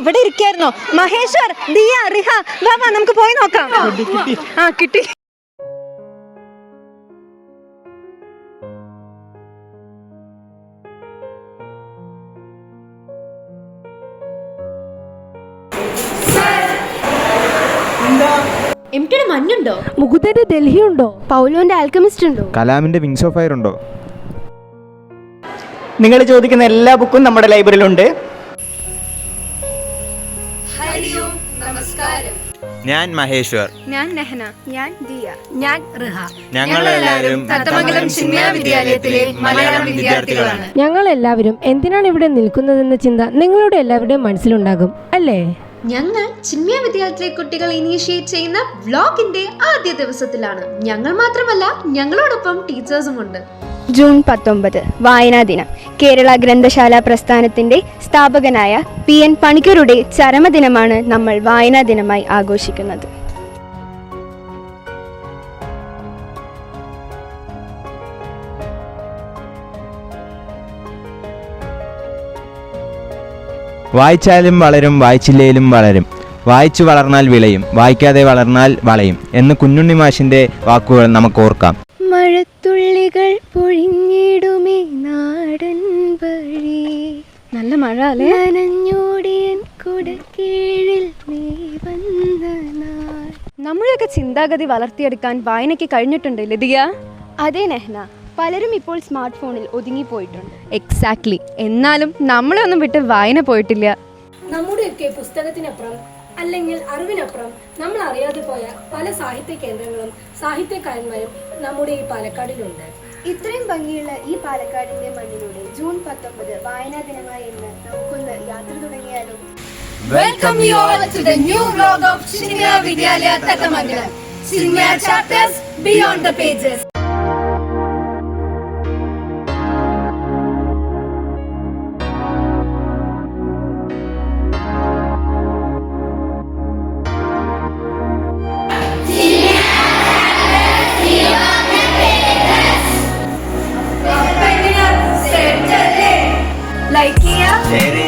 ഇവിടെ ഇരിക്കായിരുന്നോ? മഹേശ്വർ, ദിയ, റിഹ, വാ വാ നമുക്ക് പോയി നോക്കാം. ആ കിട്ടി. എംടിയുടെ മഞ്ഞുണ്ടോ? മുകുന്ദന്റെ ഡൽഹി ഉണ്ടോ? പൗലോന്റെ ആൽക്കമിസ്റ്റ് ഉണ്ടോ? കലാമിന്റെ വിങ്സ് ഓഫ് ഫയർ ഉണ്ടോ? നിങ്ങൾ ചോദിക്കുന്ന എല്ലാ ബുക്കും നമ്മുടെ ലൈബ്രറിയിലുണ്ട്. ഞാൻ മഹേശ്വർ. ഞാൻ നെഹന. ഞാൻ ദിയ. ഞാൻ റിഹ. ഞങ്ങളെല്ലാവരും തത്തമംഗലം ചിന്മയ വിദ്യാലയത്തിലെ മലയാളം വിദ്യാർത്ഥികളാണ്. ഞങ്ങൾ എല്ലാവരും എന്തിനാണ് ഇവിടെ നിൽക്കുന്നതെന്ന ചിന്ത നിങ്ങളുടെ എല്ലാവരുടെയും മനസ്സിലുണ്ടാകും അല്ലേ? ഞങ്ങൾ ചിന്മയ വിദ്യാലയത്തിലെ കുട്ടികൾ ഇനീഷ്യേറ്റ് ചെയ്യുന്ന വ്ലോഗിന്റെ ആദ്യ ദിവസത്തിലാണ്. ഞങ്ങൾ മാത്രമല്ല, ഞങ്ങളോടൊപ്പം ടീച്ചേഴ്സും ഉണ്ട്. ജൂൺ 19 വായനാ ദിനം. കേരള ഗ്രന്ഥശാല പ്രസ്ഥാനത്തിന്റെ സ്ഥാപകനായ PN പണിക്കരുടെ ചരമദിനമാണ് നമ്മൾ വായനാ ദിനമായി ആഘോഷിക്കുന്നത്. വായിച്ചാലും വളരും, വായിച്ചില്ലേലും വളരും. വായിച്ചു വളർന്നാൽ വിളയും, വായിക്കാതെ വളർന്നാൽ വളയും എന്ന് കുഞ്ഞുണ്ണി മാഷിന്റെ വാക്കുകൾ നമുക്ക് ഓർക്കാം. മഴത്തുള്ളികൾ പൊഴിഞ്ഞിടുമേ നാടൻ വഴി. നല്ല മഴ അല്ലേ? നനഞ്ഞോടിയൻ കുടക്കീഴിൽ നീ വന്ന നാൾ. നമ്മുടെയൊക്കെ ചിന്താഗതി വളർത്തിയെടുക്കാൻ വായനയ്ക്ക് കഴിഞ്ഞിട്ടുണ്ട് ദിയ. അതേ നെഹ്ന, പലരും ഇപ്പോൾ സ്മാർട്ട് ഫോണിൽ ഒതുങ്ങിപ്പോയിട്ടുണ്ട്. എക്സാക്ട്ലി. എന്നാലും നമ്മളെ ഒന്നും വിട്ട് വായന പോയിട്ടില്ല. നമ്മുടെയൊക്കെ പുസ്തകത്തിനപ്പുറം അല്ലെങ്കിൽ അറിവിനപ്പുറം നമ്മൾ അറിയാതെ പോയ പല സാഹിത്യ കേന്ദ്രങ്ങളും സാഹിത്യകാരന്മാരും നമ്മുടെ ഈ പാലക്കാടിലുണ്ട്. ഇത്രയും ഭംഗിയുള്ള ഈ പാലക്കാടിന്റെ മണ്ണിലൂടെ ജൂൺ 19 വായനാ ദിനമായി ഇന്ന് നമുക്കൊന്ന് യാത്ര തുടങ്ങിയാലോ? Welcome you all to the new vlog of Chinmaya Vidyalaya Tattamangalam. Chinmaya chapters beyond the pages. Like here.